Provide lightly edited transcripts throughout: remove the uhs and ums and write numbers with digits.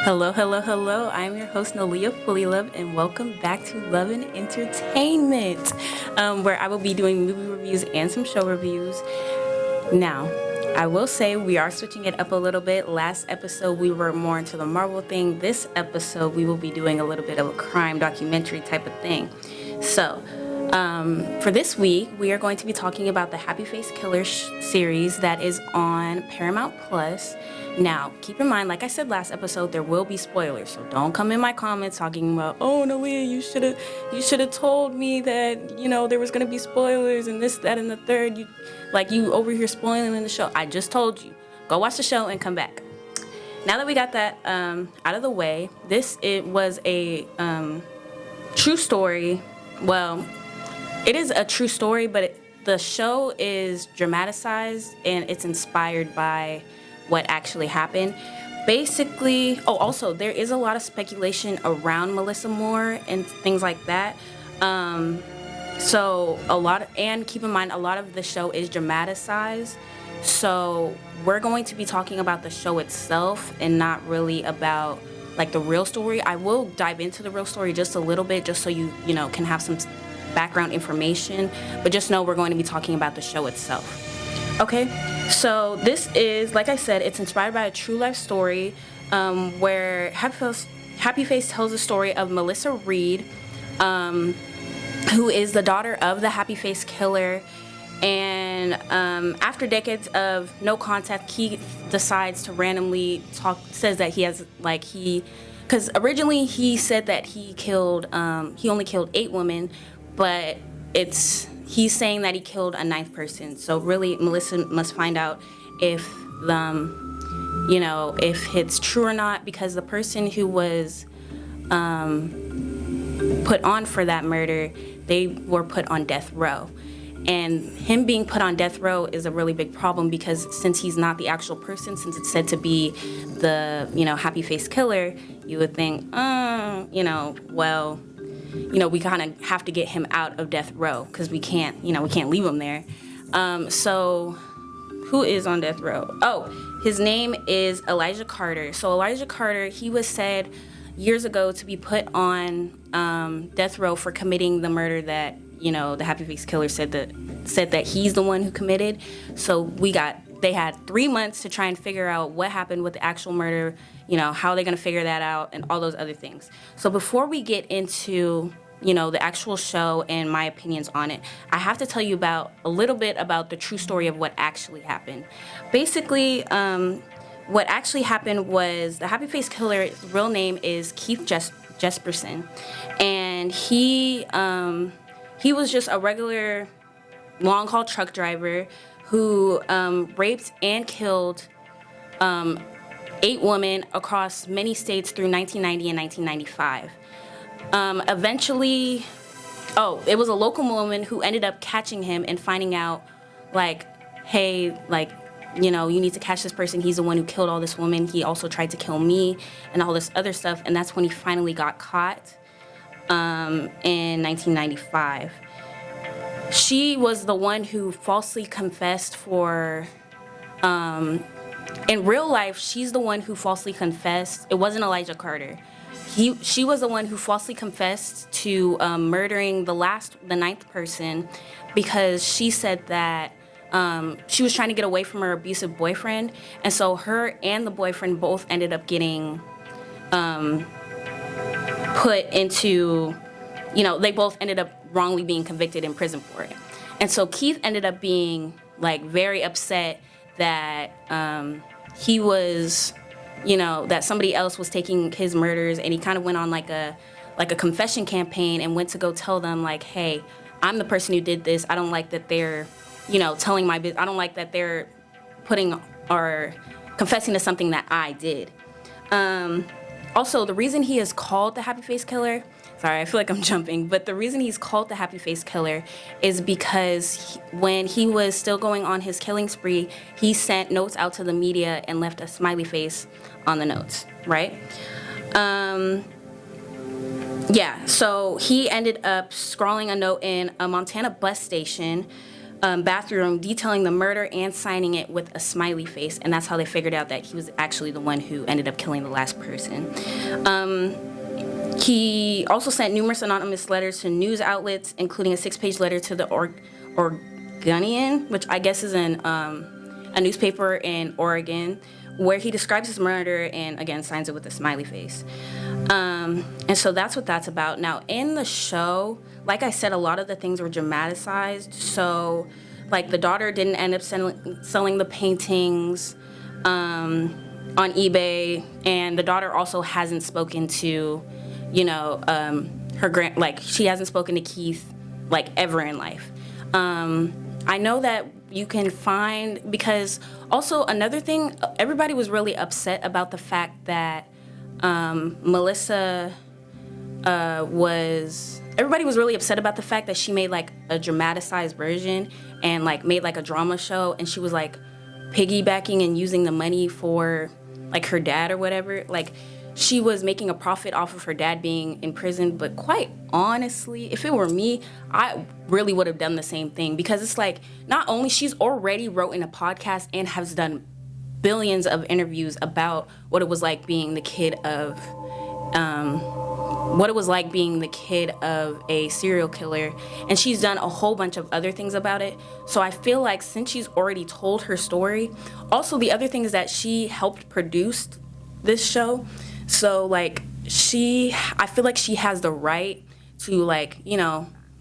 Hello, hello, hello. I'm your host, Naleah Fullilove, and welcome back to Love and Entertainment, where I will be doing movie reviews and some show reviews. Now, I will say we are switching it up a little bit. Last episode, we were more into the Marvel thing. This episode, we will be doing a little bit of a crime documentary type of thing. So, for this week, we are going to be talking about the Happy Face Killer series that is on Paramount Plus. Now, keep in mind, like I said last episode, there will be spoilers, so don't come in my comments talking about, oh, Naleah, you should have told me that, there was going to be spoilers and this, that, and the third. You over here spoiling in the show. I just told you. Go watch the show and come back. Now that we got that out of the way, it was a true story. Well, it is a true story, but the show is dramatized and it's inspired by what actually happened. Basically, also there is a lot of speculation around Melissa Moore and things like that. And keep in mind, a lot of the show is dramatized. So we're going to be talking about the show itself and not really about like the real story. I will dive into the real story just a little bit, just so you can have some background information. But just know we're going to be talking about the show itself. Okay, so this is, like I said, it's inspired by a true life story where Happy Face tells the story of Melissa Reed, who is the daughter of the Happy Face Killer. And after decades of no contact, Keith decides to randomly says that because originally he said that he only killed 8 women, but he's saying that he killed a 9th person. So really, Melissa must find out if it's true or not, because the person who was put on for that murder, they were put on death row. And him being put on death row is a really big problem, because since he's not the actual person, since it's said to be the, Happy Face Killer, you would think, we kind of have to get him out of death row, because we can't leave him there. So who is on death row? Oh, his name is Elijah Carter. So Elijah Carter, he was said years ago to be put on death row for committing the murder that, the Happy Face Killer said that he's the one who committed. So they had 3 months to try and figure out what happened with the actual murder, how they're going to figure that out, and all those other things. So before we get into, the actual show and my opinions on it, I have to tell you a little bit about the true story of what actually happened. Basically, what actually happened was the Happy Face Killer's real name is Keith Jesperson, and he was just a regular long-haul truck driver who raped and killed 8 women across many states through 1990 and 1995. Eventually, it was a local woman who ended up catching him and finding out, hey, you need to catch this person. He's the one who killed all this woman. He also tried to kill me and all this other stuff. And that's when he finally got caught in 1995. She was the one who falsely confessed for, in real life, she's the one who falsely confessed. It wasn't Elijah Carter. She was the one who falsely confessed to murdering the 9th person, because she said that she was trying to get away from her abusive boyfriend. And so her and the boyfriend both ended up getting put into, they both ended up wrongly being convicted in prison for it. And so Keith ended up being very upset that he was, that somebody else was taking his murders, and he kind of went on like a confession campaign and went to go tell them hey, I'm the person who did this. I don't like that they're, telling my business. I don't like that they're putting or confessing to something that I did. Also, the reason he is called the Happy Face Killer, sorry, I feel like I'm jumping, but the reason he's called the Happy Face Killer is because when he was still going on his killing spree, he sent notes out to the media and left a smiley face on the notes, right? So he ended up scrawling a note in a Montana bus station bathroom detailing the murder and signing it with a smiley face, and that's how they figured out that he was actually the one who ended up killing the last person. He also sent numerous anonymous letters to news outlets, including a 6-page letter to the Oregonian, which I guess is a newspaper in Oregon, where he describes his murder and, again, signs it with a smiley face. And so that's what that's about. Now, in the show, like I said, a lot of the things were dramatized. So, like, the daughter didn't end up selling the paintings on eBay, and the daughter also hasn't spoken to, she hasn't spoken to Keith, like, ever in life. I know that you can find, because also another thing, everybody was really upset about the fact that Melissa everybody was really upset about the fact that she made, like, a dramatized version and, like, made, like, a drama show, and she was, like, piggybacking and using the money for, like, her dad or whatever. Like, she was making a profit off of her dad being in prison, but quite honestly, if it were me, I really would have done the same thing, because it's like, not only she's already wrote in a podcast and has done billions of interviews about what it was like being the kid of a serial killer, and she's done a whole bunch of other things about it. So I feel like since she's already told her story, also the other thing is that she helped produce this show. So, like, I feel like she has the right to, like,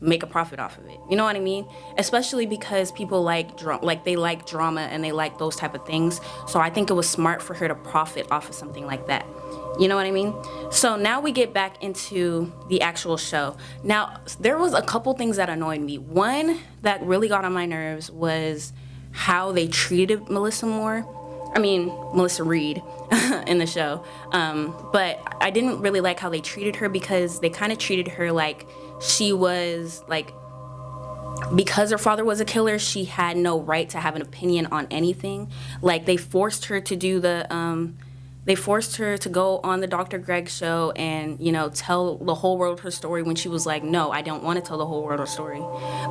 make a profit off of it. You know what I mean? Especially because people they like drama and they like those type of things. So I think it was smart for her to profit off of something like that. You know what I mean? So now we get back into the actual show. Now, there was a couple things that annoyed me. One that really got on my nerves was how they treated Melissa Reed in the show. But I didn't really like how they treated her, because they kind of treated her like she was, like, because her father was a killer, she had no right to have an opinion on anything. Like, they forced her to do they forced her to go on the Dr. Greg show and, tell the whole world her story, when she was like, no, I don't want to tell the whole world her story.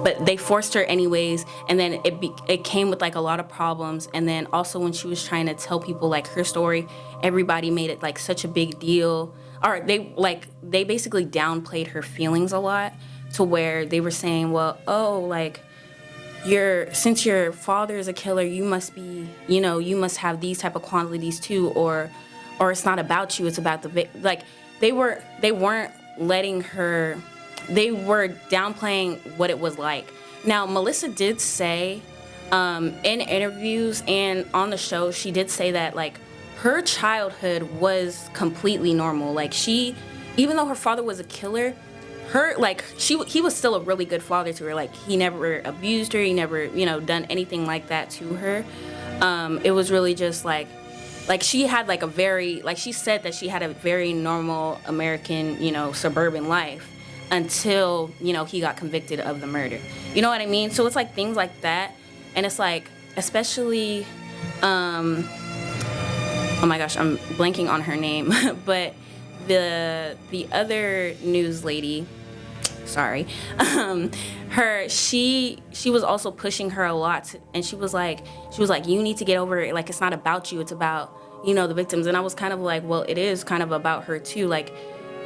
But they forced her anyways, and then it came with, like, a lot of problems. And then also when she was trying to tell people, like, her story, everybody made it, like, such a big deal. Or they basically downplayed her feelings a lot, to where they were saying, well, like, since your father is a killer, you must be, you must have these type of qualities too, or it's not about you, it's about they weren't letting her, they were downplaying what it was like. Now, Melissa did say, in interviews and on the show, she did say that, like, her childhood was completely normal. Like, even though her father was a killer, he was still a really good father to her. Like, he never abused her, he never, done anything like that to her. It was really just like she had, like, she said that she had a very normal American, suburban life, until, he got convicted of the murder. You know what I mean? So it's, like, things like that. And it's, like, especially, oh my gosh, I'm blanking on her name, but the other news lady, sorry, she was also pushing her a lot, and she was like, you need to get over it. Like, it's not about you, it's about, the victims. And I was kind of like, well, it is kind of about her too. Like,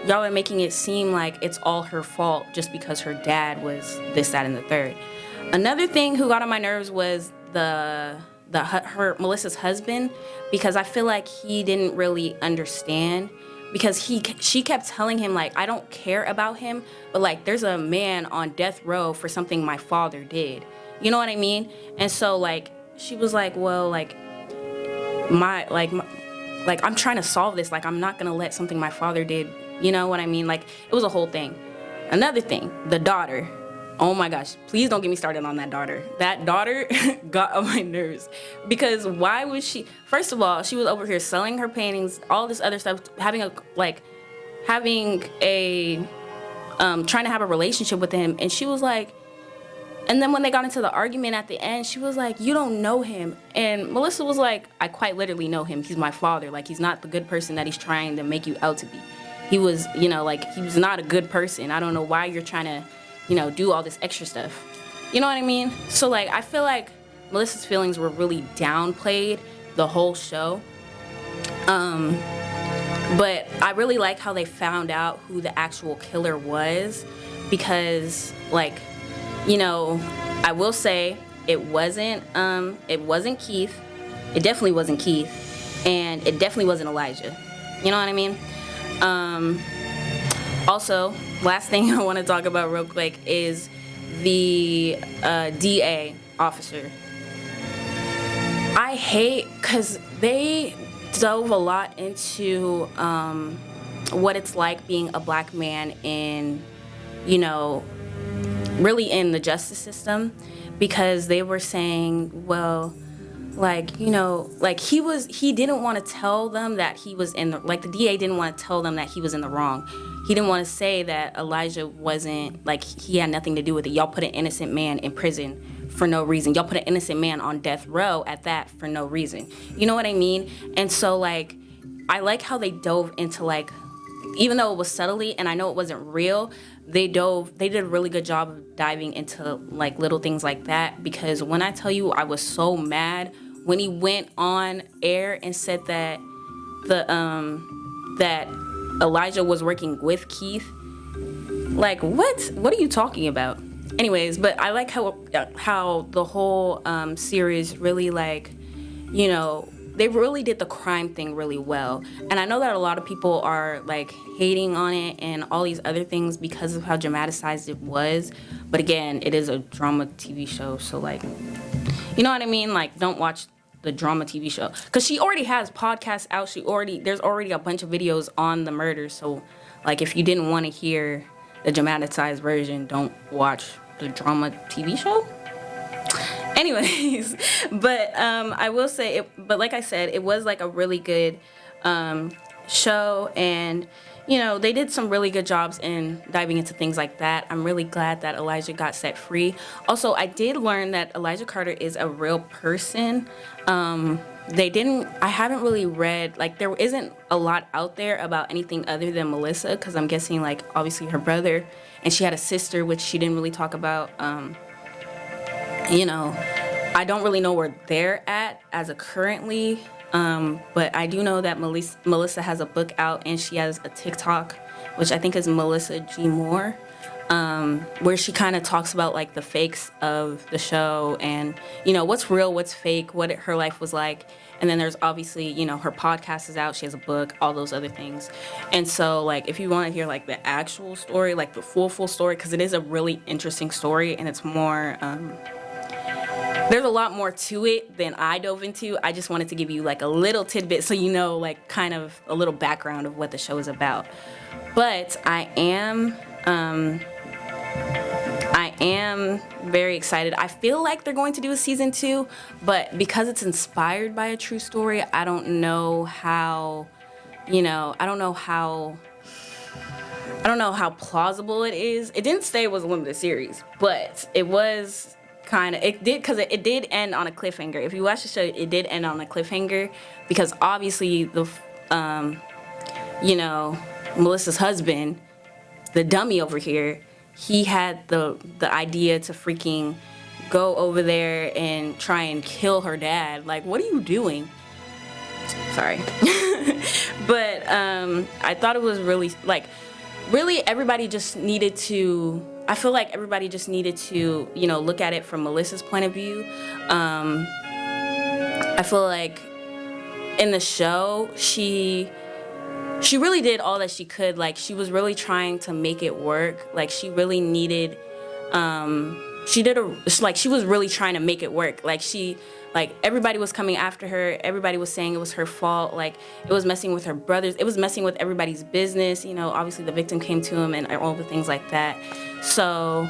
y'all are making it seem like it's all her fault just because her dad was this, that, and the third. Another thing who got on my nerves was Melissa's husband, because I feel like he didn't really understand, because she kept telling him, like, I don't care about him, but, like, there's a man on death row for something my father did. You know what I mean? And so, like, she was like, well, like, I'm trying to solve this. Like, I'm not gonna let something my father did. You know what I mean? Like, it was a whole thing. Another thing, the daughter. Oh my gosh, please don't get me started on that daughter. That daughter got on my nerves, because why was she, first of all, she was over here selling her paintings, all this other stuff, trying to have a relationship with him. And she was like, and then when they got into the argument at the end, she was like, you don't know him. And Melissa was like, I quite literally know him. He's my father. Like, he's not the good person that he's trying to make you out to be. He was, he was not a good person. I don't know why you're trying to, do all this extra stuff. You know what I mean? So, like, I feel like Melissa's feelings were really downplayed the whole show. But I really like how they found out who the actual killer was, because, like, you know, I will say it wasn't Keith. It definitely wasn't Keith, and it definitely wasn't Elijah. You know what I mean? Also, last thing I want to talk about real quick is the DA officer. I hate, because they dove a lot into what it's like being a black man in, you know, really in the justice system, because they were saying, well, like, you know, like he didn't want to tell them that he was in the, like, the DA didn't want to tell them that he was in the wrong. He didn't want to say that Elijah wasn't, like, he had nothing to do with it. Y'all put an innocent man in prison for no reason. Y'all put an innocent man on death row at that for no reason. You know what I mean? And so, like, I like how they dove into, like, even though it was subtly and I know it wasn't real, they did a really good job of diving into, like, little things like that. Because when I tell you, I was so mad when he went on air and said that that Elijah was working with Keith. Like, what are you talking about? Anyways, but I like how the whole series really, like, you know, they really did the crime thing really well. And I know that a lot of people are, like, hating on it and all these other things because of how dramatized it was. But again, it is a drama TV show, so, like, you know what I mean? Like, don't watch the drama TV show, because she already has podcasts out. There's already a bunch of videos on the murder. So, like, if you didn't want to hear the dramatized version, don't watch the drama TV show. Anyways, but I will say it. But like I said, it was, like, a really good show, and, you know, they did some really good jobs in diving into things like that. I'm really glad that Elijah got set free. Also, I did learn that Elijah Carter is a real person. I haven't really read, like, there isn't a lot out there about anything other than Melissa, because I'm guessing, like, obviously her brother, and she had a sister, which she didn't really talk about. You know, I don't really know where they're at as of currently. But I do know that Melissa has a book out, and she has a TikTok, which I think is Melissa G. Moore, where she kind of talks about, like, the fakes of the show and, you know, what's real, what's fake, what her life was like. And then there's obviously, you know, her podcast is out, she has a book, all those other things. And so, like, if you want to hear, like, the actual story, like the full story, because it is a really interesting story, and it's more, there's a lot more to it than I dove into. I just wanted to give you, like, a little tidbit so you know, like, kind of a little background of what the show is about. But I am very excited. I feel like they're going to do a season 2, but because it's inspired by a true story, I don't know how plausible it is. It didn't say it was a limited series, but it was because it did end on a cliffhanger. If you watch the show, it did end on a cliffhanger, because obviously Melissa's husband, the dummy over here, he had the idea to freaking go over there and try and kill her dad. Like, what are you doing? Sorry. But I thought it was really, like, really everybody just needed to, I feel like everybody just needed to, you know, look at it from Melissa's point of view. I feel like in the show, she really did all that she could. Like, she was really trying to make it work. Like, she really needed, she was really trying to make it work. Like, everybody was coming after her. Everybody was saying it was her fault. Like, it was messing with her brothers. It was messing with everybody's business. You know, obviously the victim came to him and all the things like that. So,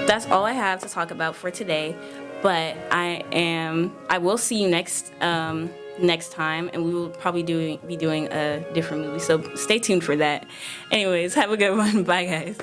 that's all I have to talk about for today. But I will see you next time, and we will probably be doing a different movie. So stay tuned for that. Anyways, have a good one. Bye, guys.